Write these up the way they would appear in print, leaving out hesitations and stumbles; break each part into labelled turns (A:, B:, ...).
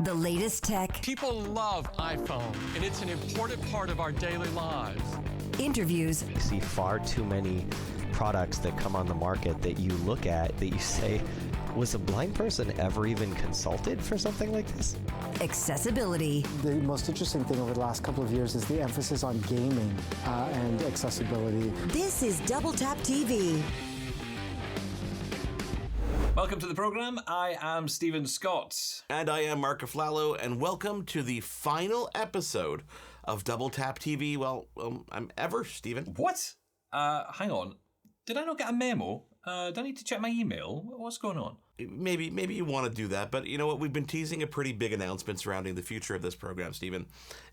A: The latest tech.
B: People love iPhone, and it's an important part of our daily lives.
A: Interviews.
C: You see far too many products that come on the market that you look at that you say, was a blind person ever even consulted for something like this?
A: Accessibility.
D: The most interesting thing over the last couple of years is the emphasis on gaming and accessibility.
A: This is Double Tap TV.
E: Welcome to the program. I am Stephen Scott.
F: And I am Marc Aflalo, and welcome to the final episode of Double Tap TV. Well, I'm ever, Stephen.
E: What? Hang on. Did I not get a memo? Do I need to check my email? What's going on?
F: Maybe you want to do that, but you know what? We've been teasing a pretty big announcement surrounding the future of this program, Stephen.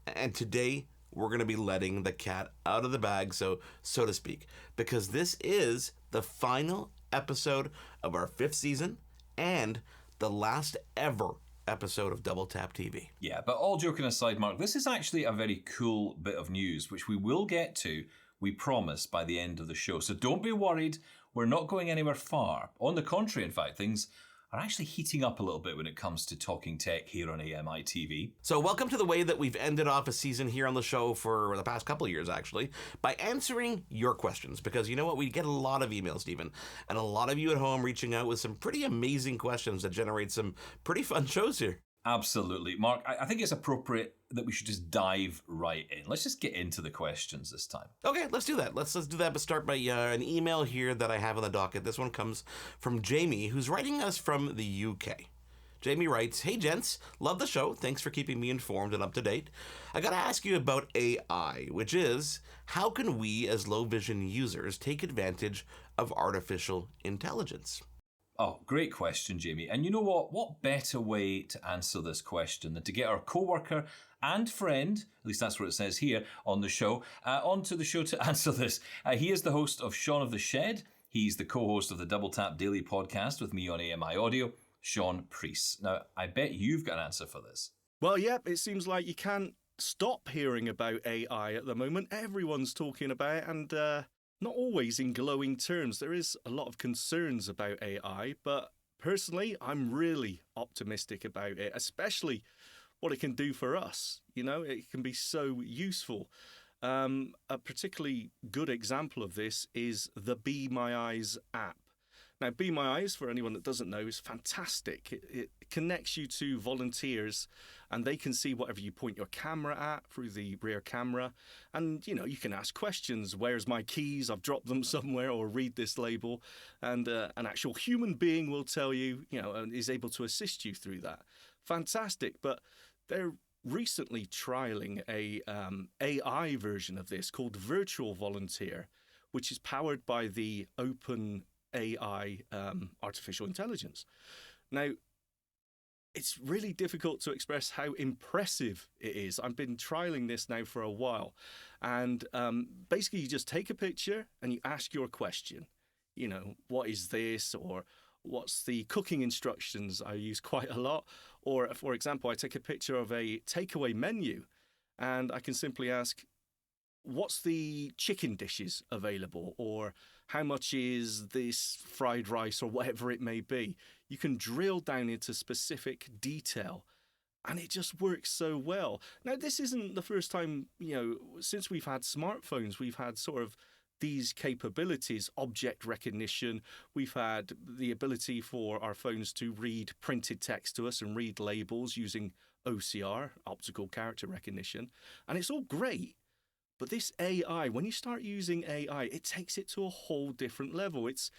F: And today, we're going to be letting the cat out of the bag, so to speak, because this is the final episode of our 5th season and the last ever episode of Double Tap TV.
E: Yeah, but all joking aside, Mark, this is actually a very cool bit of news, which we will get to, we promise, by the end of the show. So don't be worried. We're not going anywhere far. On the contrary, in fact, things are actually heating up a little bit when it comes to talking tech here on AMI TV.
F: So welcome to the way that we've ended off a season here on the show for the past couple of years, actually, by answering your questions. Because you know what? We get a lot of emails, Stephen, and a lot of you at home reaching out with some pretty amazing questions that generate some pretty fun shows here.
E: Absolutely. Mark, I think it's appropriate that we should just dive right in. Let's just get into the questions this time.
F: Okay, let's do that. Let's do that, but start by an email here that I have on the docket. This one comes from Jamie, who's writing us from the UK. Jamie writes, "Hey gents, love the show. Thanks for keeping me informed and up to date. I gotta ask you about AI, which is, how can we as low vision users take advantage of artificial intelligence?"
E: Oh, great question, Jamie. And you know what? What better way to answer this question than to get our co-worker and friend, at least that's what it says here on the show, onto the show to answer this. He is the host of Sean of the Shed. He's the co-host of the Double Tap Daily podcast with me on AMI Audio, Sean Priest. Now, I bet you've got an answer for this.
G: Well, yep, it seems like you can't stop hearing about AI at the moment. Everyone's talking about it, and not always in glowing terms. There is a lot of concerns about AI, but personally, I'm really optimistic about it, especially what it can do for us. You know, it can be so useful. A particularly good example of this is the Be My Eyes app. Now, Be My Eyes, for anyone that doesn't know, is fantastic. It connects you to volunteers, and they can see whatever you point your camera at through the rear camera. And, you know, you can ask questions. Where's my keys? I've dropped them somewhere, or read this label. And an actual human being will tell you, you know, and is able to assist you through that. Fantastic. But they're recently trialing a AI version of this called Virtual Volunteer, which is powered by the Open AI artificial intelligence. Now, it's really difficult to express how impressive it is. I've been trialing this now for a while. And basically, you just take a picture and you ask your question. You know, what is this? Or what's the cooking instructions? I use quite a lot. Or, for example, I take a picture of a takeaway menu and I can simply ask, what's the chicken dishes available? Or how much is this fried rice, or whatever it may be? You can drill down into specific detail, and it just works so well. Now, this isn't the first time, you know, since we've had smartphones, we've had sort of these capabilities, object recognition. We've had the ability for our phones to read printed text to us and read labels using OCR, optical character recognition. And it's all great. But this AI, when you start using AI, it takes it to a whole different level. It's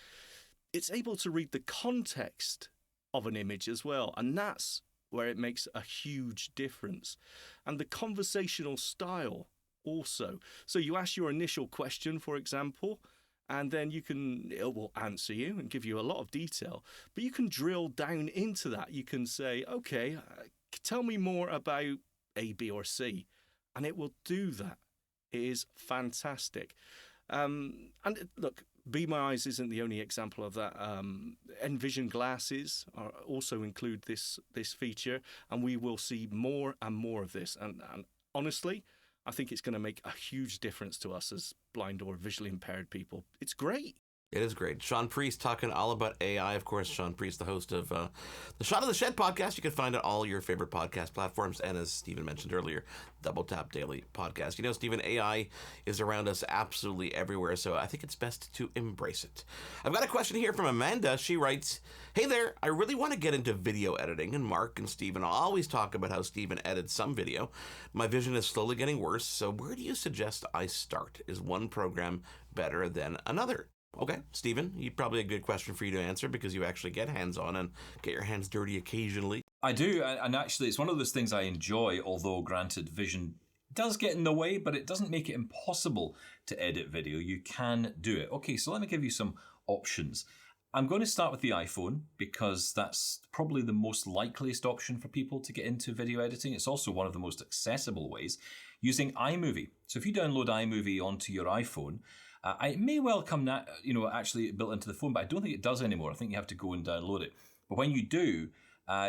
G: able to read the context of an image as well. And that's where it makes a huge difference. And the conversational style also. So you ask your initial question, for example, and then it will answer you and give you a lot of detail. But you can drill down into that. You can say, okay, tell me more about A, B, or C. And it will do that. It is fantastic. And look, Be My Eyes isn't the only example of that. Envision glasses also include this feature, and we will see more and more of this. And honestly, I think it's going to make a huge difference to us as blind or visually impaired people. It's great.
F: It is great. Sean Priest talking all about AI. Of course, Sean Priest, the host of the Shot of the Shed podcast. You can find it on all your favorite podcast platforms. And as Stephen mentioned earlier, Double Tap Daily podcast. You know, Stephen, AI is around us absolutely everywhere, so I think it's best to embrace it. I've got a question here from Amanda. She writes, "Hey there, I really want to get into video editing, and Mark and Stephen always talk about how Stephen edits some video. My vision is slowly getting worse, so where do you suggest I start? Is one program better than another?" Okay, Stephen, probably a good question for you to answer because you actually get hands-on and get your hands dirty occasionally.
E: I do, and actually it's one of those things I enjoy, although granted vision does get in the way, but it doesn't make it impossible to edit video. You can do it. Okay, so let me give you some options. I'm going to start with the iPhone because that's probably the most likeliest option for people to get into video editing. It's also one of the most accessible ways using iMovie. So if you download iMovie onto your iPhone, it may well come, actually built into the phone, but I don't think it does anymore. I think you have to go and download it. But when you do,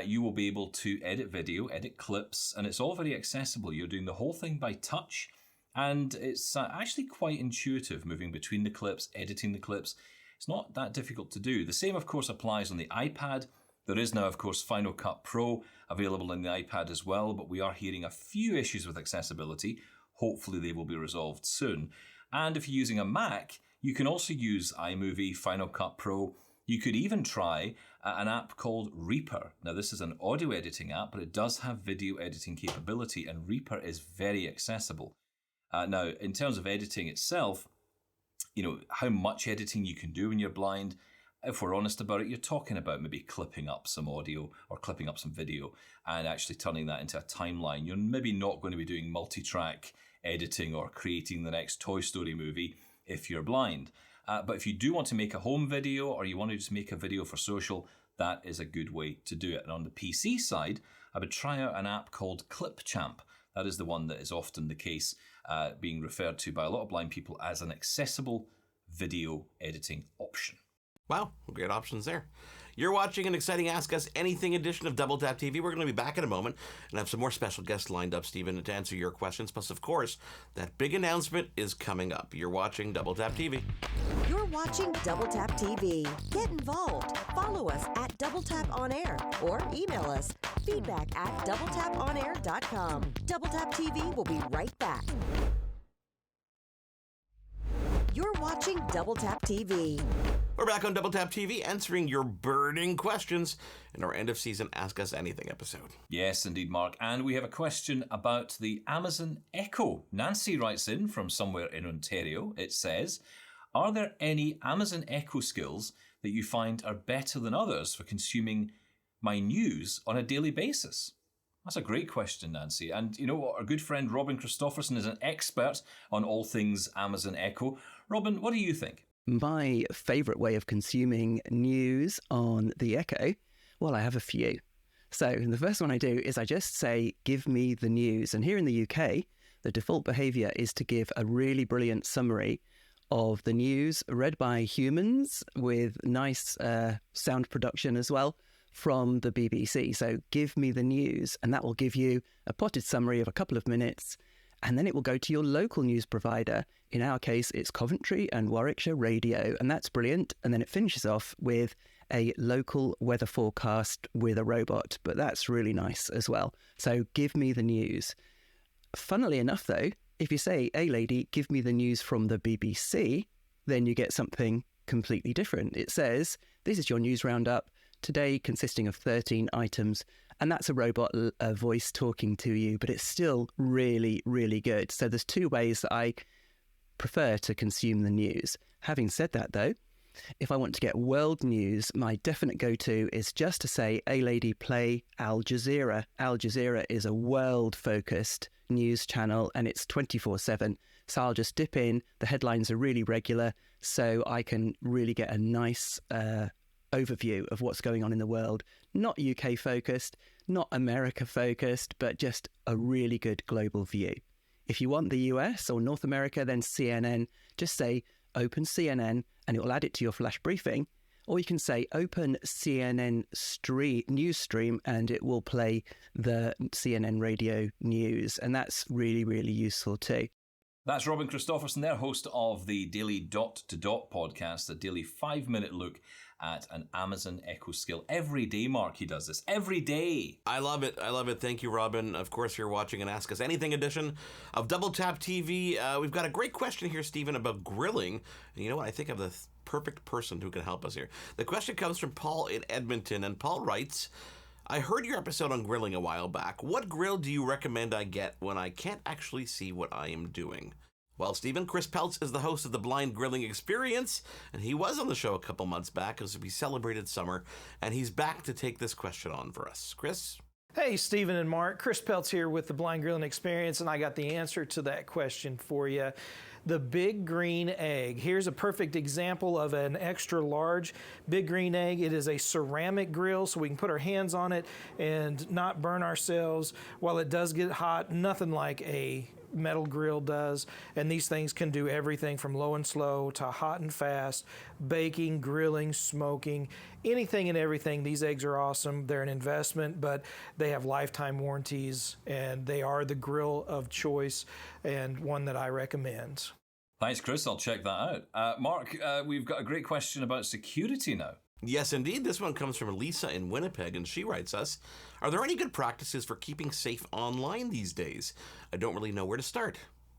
E: you will be able to edit video, edit clips, and it's all very accessible. You're doing the whole thing by touch, and it's actually quite intuitive, moving between the clips, editing the clips. It's not that difficult to do. The same, of course, applies on the iPad. There is now, of course, Final Cut Pro available on the iPad as well, but we are hearing a few issues with accessibility. Hopefully they will be resolved soon. And if you're using a Mac, you can also use iMovie, Final Cut Pro. You could even try an app called Reaper. Now, this is an audio editing app, but it does have video editing capability, and Reaper is very accessible. Now, in terms of editing itself, how much editing you can do when you're blind, if we're honest about it, you're talking about maybe clipping up some audio or clipping up some video and actually turning that into a timeline. You're maybe not going to be doing multi-track editing or creating the next Toy Story movie if you're blind. But if you do want to make a home video or you want to just make a video for social, that is a good way to do it. And on the PC side, I would try out an app called Clipchamp. That is the one that is often the case, being referred to by a lot of blind people as an accessible video editing option.
F: Wow, great options there. You're watching an exciting Ask Us Anything edition of Double Tap TV. We're going to be back in a moment and have some more special guests lined up, Stephen, to answer your questions. Plus, of course, that big announcement is coming up. You're watching Double Tap TV.
A: You're watching Double Tap TV. Get involved. Follow us at Double Tap On Air or email us feedback@doubletaponair.com. Double Tap TV will be right back. You're watching Double Tap TV.
F: We're back on Double Tap TV answering your burning questions in our end of season Ask Us Anything episode.
E: Yes, indeed, Mark. And we have a question about the Amazon Echo. Nancy writes in from somewhere in Ontario. It says, are there any Amazon Echo skills that you find are better than others for consuming my news on a daily basis? That's a great question, Nancy. And you know what? Our good friend Robin Christofferson is an expert on all things Amazon Echo. Robin, what do you think?
H: My favourite way of consuming news on the Echo, well, I have a few. So the first one I do is I just say, give me the news. And here in the UK, the default behaviour is to give a really brilliant summary of the news read by humans with nice sound production as well from the BBC. So give me the news, and that will give you a potted summary of a couple of minutes, and then it will go to your local news provider. In our case, it's Coventry and Warwickshire Radio, and that's brilliant. And then it finishes off with a local weather forecast with a robot, but that's really nice as well. So give me the news. Funnily enough, though, if you say, hey, lady, give me the news from the BBC, then you get something completely different. It says, this is your news roundup, today consisting of 13 items, and that's a robot voice talking to you, but it's still really, really good. So there's two ways that I prefer to consume the news. Having said that, though, if I want to get world news, my definite go-to is just to say, hey, lady, play Al Jazeera. Al Jazeera is a world-focused news channel, and it's 24/7. So I'll just dip in. The headlines are really regular, so I can really get a nice overview of what's going on in the world. Not UK focused, not America focused, but just a really good global view. If you want the US or North America, then CNN. Just say open CNN and it will add it to your flash briefing. Or you can say open CNN news stream and it will play the CNN radio news. And that's really, really useful too.
E: That's Robin Christopherson there, host of the Daily Dot to Dot podcast, a daily 5-minute look at an Amazon Echo skill. Every day, Mark, he does this. Every day.
F: I love it. I love it. Thank you, Robin. Of course, you're watching an Ask Us Anything edition of Double Tap TV. We've got a great question here, Stephen, about grilling. And you know what? I think I'm the perfect person who can help us here. The question comes from Paul in Edmonton, and Paul writes, I heard your episode on grilling a while back. What grill do you recommend I get when I can't actually see what I am doing? Well, Stephen, Chris Peltz is the host of the Blind Grilling Experience, and he was on the show a couple months back as we celebrated summer, and he's back to take this question on for us. Chris?
I: Hey, Stephen and Mark. Chris Peltz here with the Blind Grilling Experience, and I got the answer to that question for you. The Big Green Egg. Here's a perfect example of an extra large Big Green Egg. It is a ceramic grill, so we can put our hands on it and not burn ourselves. While it does get hot, nothing like a metal grill does. And these things can do everything from low and slow to hot and fast, baking, grilling, smoking, anything and everything. These eggs are awesome. They're an investment, but they have lifetime warranties, and they are the grill of choice and one that I recommend.
E: Thanks, Chris. I'll check that out. Mark, we've got a great question about security now.
F: Yes, indeed. This one comes from Lisa in Winnipeg, and she writes us, are there any good practices for keeping safe online these days? I don't really know where to start.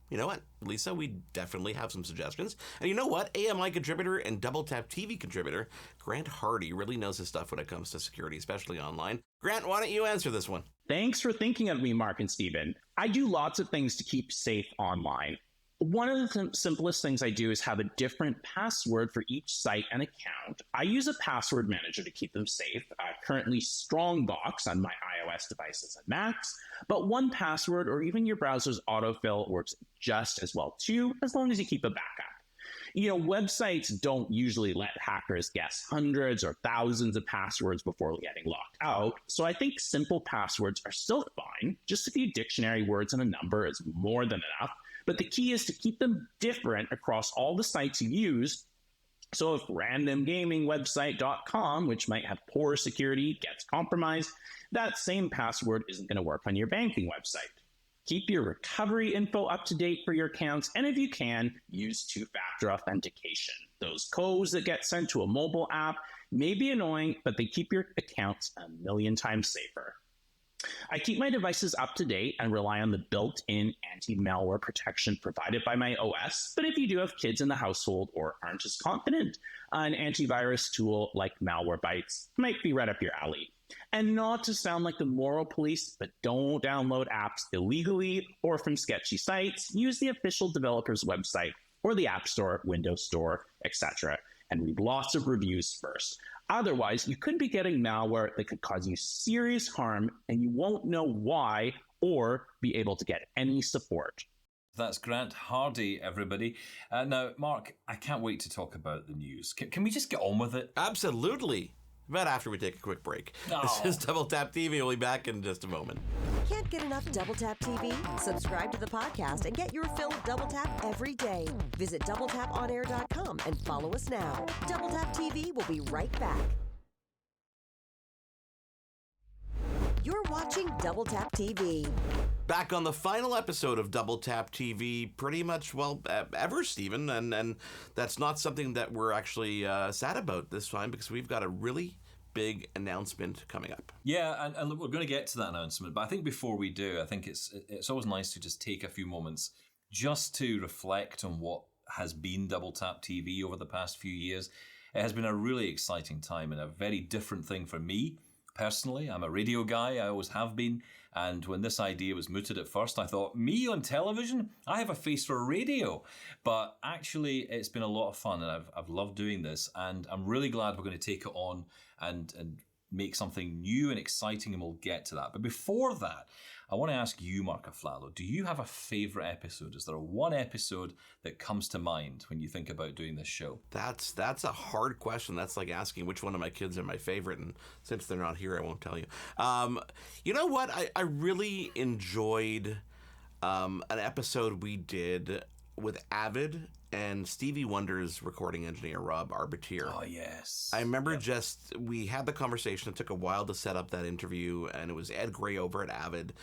F: You know what, Lisa, we definitely have some suggestions. And you know what? AMI contributor and Double Tap TV contributor Grant Hardy really knows his stuff when it comes to security, especially online. Grant, why don't you answer this one?
J: Thanks for thinking of me, Mark and Stephen. I do lots of things to keep safe online. One of the simplest things I do is have a different password for each site and account. I use a password manager to keep them safe, currently Strongbox on my iOS devices and Macs, but 1Password or even your browser's autofill works just as well too, as long as you keep a backup. You know, websites don't usually let hackers guess hundreds or thousands of passwords before getting locked out, so I think simple passwords are still fine. Just a few dictionary words and a number is more than enough. But the key is to keep them different across all the sites you use. So if randomgamingwebsite.com, which might have poor security, gets compromised, that same password isn't going to work on your banking website. Keep your recovery info up to date for your accounts, and if you can, use two-factor authentication. Those codes that get sent to a mobile app may be annoying, but they keep your accounts a million times safer. I keep my devices up to date and rely on the built-in anti-malware protection provided by my OS, but if you do have kids in the household or aren't as confident, an antivirus tool like Malwarebytes might be right up your alley. And not to sound like the moral police, but don't download apps illegally or from sketchy sites. Use the official developer's website or the App Store, Windows Store, etc., and read lots of reviews first. Otherwise, you could be getting malware that could cause you serious harm, and you won't know why or be able to get any support.
E: That's Grant Hardy, everybody. Now, Mark, I can't wait to talk about the news. Can we just get on with it?
F: Absolutely. But after we take a quick break.
E: Oh.
F: This is Double Tap TV. We'll be back in just a moment.
A: Can't get enough Double Tap TV? Subscribe to the podcast and get your fill of Double Tap every day. Visit doubletaponair.com and follow us now. Double Tap TV will be right back. You're watching Double Tap TV.
F: Back on the final episode of Double Tap TV, pretty much, well, ever, Stephen. And that's not something that we're actually sad about this time, because we've got a really big announcement coming up.
E: Yeah, and look, we're going to get to that announcement, but I think before we do, I think it's always nice to just take a few moments just to reflect on what has been Double Tap TV over the past few years. It has been a really exciting time and a very different thing for me. Personally, I'm a radio guy, I always have been, and when this idea was mooted at first, I thought, me on television? I have a face for radio. But actually, it's been a lot of fun, and I've loved doing this, and I'm really glad we're going to take it on and make something new and exciting, and we'll get to that. But before that, I want to ask you, Marc Aflalo, do you have a favourite episode? Is there one episode that comes to mind when you think about doing this show?
F: That's a hard question. That's like asking which one of my kids are my favorite, and since they're not here, I won't tell you. You know what? I really enjoyed an episode we did with Avid and Stevie Wonder's recording engineer, Rob Arbitier.
E: Oh, yes.
F: I remember we had the conversation. It took a while to set up that interview, and it was Ed Gray over at Avid,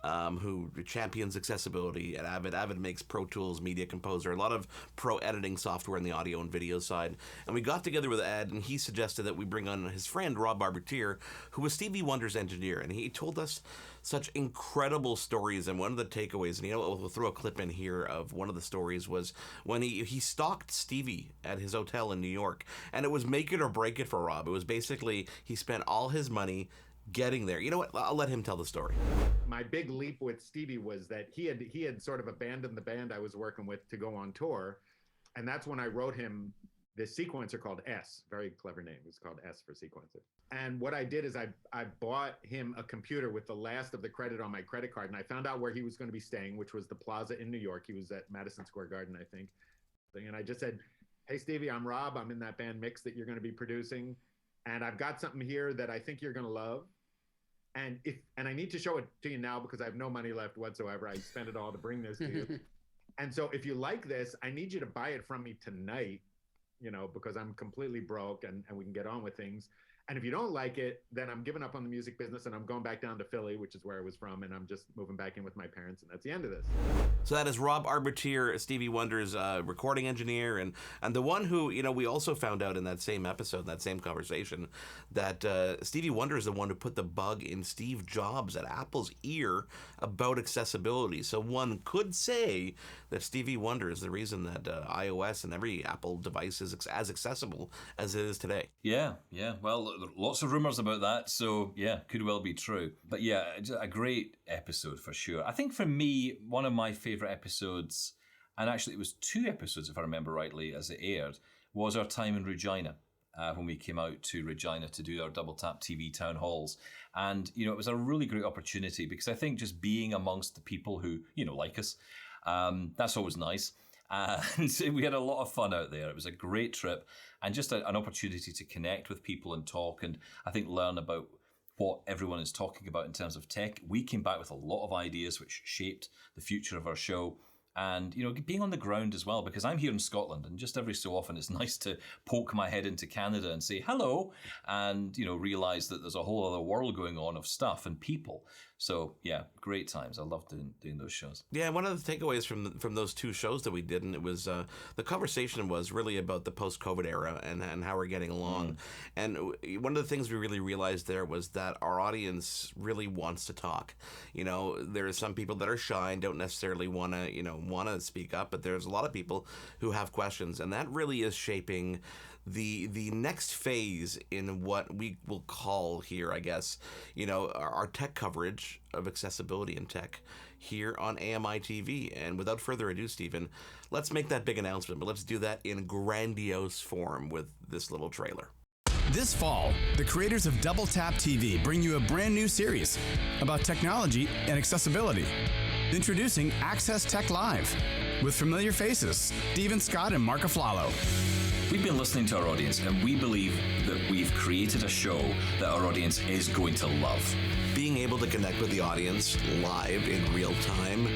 F: who champions accessibility at Avid. Avid makes Pro Tools, Media Composer, a lot of pro editing software in the audio and video side. And we got together with Ed, and he suggested that we bring on his friend, Rob Arbitier, who was Stevie Wonder's engineer. And he told us such incredible stories. And one of the takeaways, and we'll throw a clip in here of one of the stories, was when he stalked Stevie at his hotel in New York. And it was make it or break it for Rob. It was basically he spent all his money getting there. You know what? I'll let him tell the story.
K: My big leap with Stevie was that he had sort of abandoned the band I was working with to go on tour. And that's when I wrote him this sequencer called S. Very clever name. It's called S for sequencer. And what I did is I bought him a computer with the last of the credit on my credit card. And I found out where he was going to be staying, which was the Plaza in New York. He was at Madison Square Garden, I think. And I just said, hey, Stevie, I'm Rob. I'm in that band Mix that you're going to be producing. And I've got something here that I think you're going to love. And I need to show it to you now because I have no money left whatsoever. I spent it all to bring this to you. And so if you like this, I need you to buy it from me tonight, because I'm completely broke and we can get on with things. And if you don't like it, then I'm giving up on the music business and I'm going back down to Philly, which is where I was from, and I'm just moving back in with my parents, and that's the end of this.
F: So that is Rob Arbitier, Stevie Wonder's recording engineer, and the one who, we also found out in that same episode, that same conversation, that Stevie Wonder is the one who put the bug in Steve Jobs at Apple's ear about accessibility. So one could say that Stevie Wonder is the reason that iOS and every Apple device is as accessible as it is today.
E: Yeah. Well, lots of rumors about that, so yeah, could well be true. But yeah, a great episode for sure. I think for me, one of my favourite episodes, and actually it was 2 episodes if I remember rightly as it aired, was our time in Regina. When we came out to Regina to do our Double Tap TV town halls. And, it was a really great opportunity because I think just being amongst the people who, like us, that's always nice. And we had a lot of fun out there. It was a great trip and just an opportunity to connect with people and talk and I think learn about what everyone is talking about in terms of tech. We came back with a lot of ideas which shaped the future of our show. And, being on the ground as well, because I'm here in Scotland and just every so often it's nice to poke my head into Canada and say hello and, realise that there's a whole other world going on of stuff and people. So, yeah, great times. I love doing those shows.
F: Yeah, one of the takeaways from those 2 shows that we did, and it was the conversation was really about the post-COVID era and how we're getting along. And one of the things we really realized there was that our audience really wants to talk. There are some people that are shy and don't necessarily want to speak up, but there's a lot of people who have questions, and that really is shaping the next phase in what we will call here, I guess, our tech coverage of accessibility and tech here on AMI TV. And without further ado, Stephen, let's make that big announcement, but let's do that in grandiose form with this little trailer.
L: This fall, the creators of Double Tap TV bring you a brand new series about technology and accessibility. Introducing Access Tech Live with familiar faces, Stephen Scott and Marc Aflalo.
E: We've been listening to our audience and we believe that we've created a show that our audience is going to love.
F: Being able to connect with the audience live in real time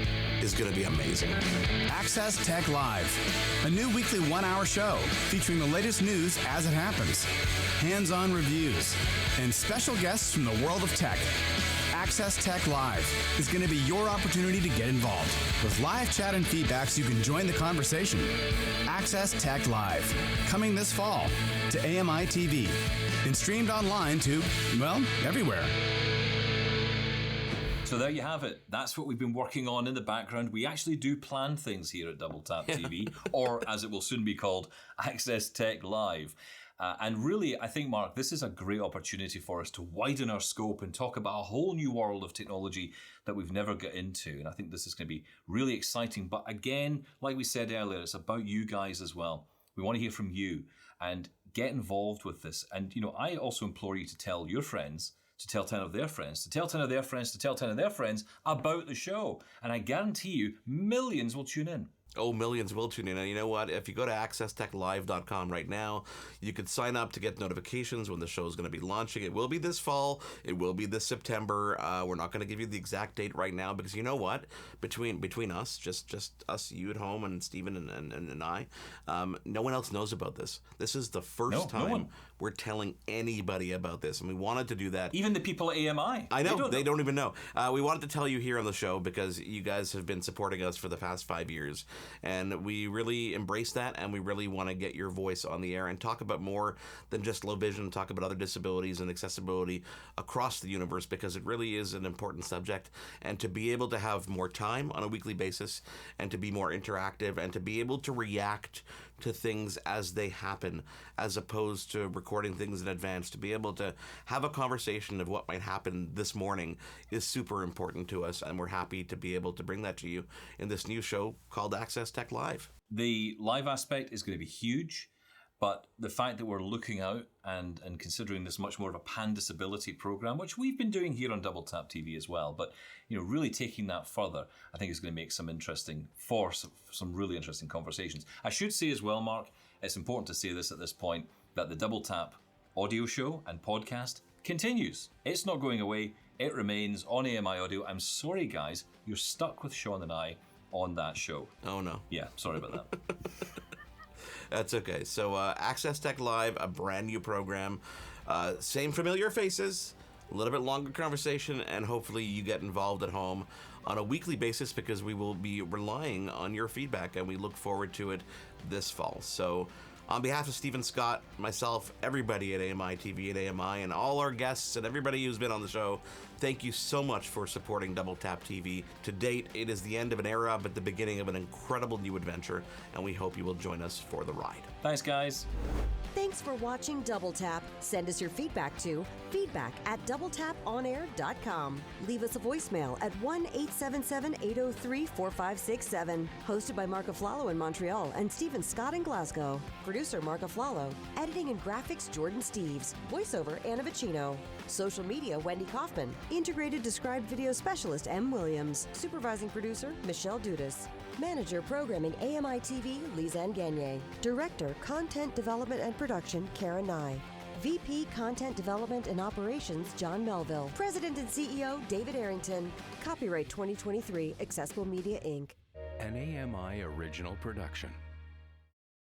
F: is going to be amazing.
L: Access Tech Live, a new weekly 1-hour show featuring the latest news as it happens, hands-on reviews, and special guests from the world of tech. Access Tech Live is going to be your opportunity to get involved. With live chat and feedback so you can join the conversation. Access Tech Live, coming this fall to AMI TV and streamed online to, everywhere.
E: So there you have it. That's what we've been working on in the background. We actually do plan things here at Double Tap TV, or as it will soon be called, Access Tech Live. And really, I think, Mark, this is a great opportunity for us to widen our scope and talk about a whole new world of technology that we've never got into. And I think this is going to be really exciting. But again, like we said earlier, it's about you guys as well. We want to hear from you and get involved with this. And, I also implore you to tell your friends, to tell 10 of their friends, to tell 10 of their friends, to tell 10 of their friends about the show. And I guarantee you, millions will tune in.
F: Oh, millions will tune in. And you know what? If you go to accesstechlive.com right now, you can sign up to get notifications when the show is going to be launching. It will be this fall. It will be this September. We're not going to give you the exact date right now because you know what? Between us, just us, you at home, and Stephen and I, no one else knows about this. This is the first time we're telling anybody about this, and we wanted to do that.
E: Even the people at AMI.
F: I know. They don't even know. We wanted to tell you here on the show because you guys have been supporting us for the past 5 years. And we really embrace that, and we really want to get your voice on the air and talk about more than just low vision, talk about other disabilities and accessibility across the universe, because it really is an important subject. And to be able to have more time on a weekly basis, and to be more interactive, and to be able to react to things as they happen, as opposed to recording things in advance, to be able to have a conversation of what might happen this morning is super important to us, and we're happy to be able to bring that to you in this new show called Access Tech Live.
E: The live aspect is going to be huge, but the fact that we're looking out and considering this much more of a pan-disability program, which we've been doing here on Double Tap TV as well, but really taking that further, I think is going to make some really interesting conversations. I should say as well, Mark, it's important to say this at this point, that the Double Tap audio show and podcast continues. It's not going away. It remains on AMI Audio. I'm sorry, guys, you're stuck with Sean and I on that show.
F: Oh, no.
E: Yeah, sorry about that.
F: That's okay. So Access Tech Live, a brand new program. Same familiar faces, a little bit longer conversation, and hopefully you get involved at home on a weekly basis because we will be relying on your feedback, and we look forward to it this fall. So on behalf of Stephen Scott, myself, everybody at AMI TV and AMI, and all our guests and everybody who's been on the show, thank you so much for supporting Double Tap TV. To date, it is the end of an era, but the beginning of an incredible new adventure, and we hope you will join us for the ride.
E: Thanks, guys.
A: Thanks for watching Double Tap. Send us your feedback to feedback@doubletaponair.com. Leave us a voicemail at 1-877-803-4567. Hosted by Marc Aflalo in Montreal and Stephen Scott in Glasgow. Producer Marc Aflalo. Editing and graphics Jordan Steeves. Voiceover Anna Vicino. Social media Wendy Kaufman. Integrated Described Video Specialist M. Williams. Supervising Producer Michelle Dudas. Manager Programming AMI TV Lizanne Gagne. Director Content Development and Production Karen Nye. VP Content Development and Operations John Melville. President and CEO David Arrington. Copyright 2023 Accessible Media Inc.
M: An AMI original production.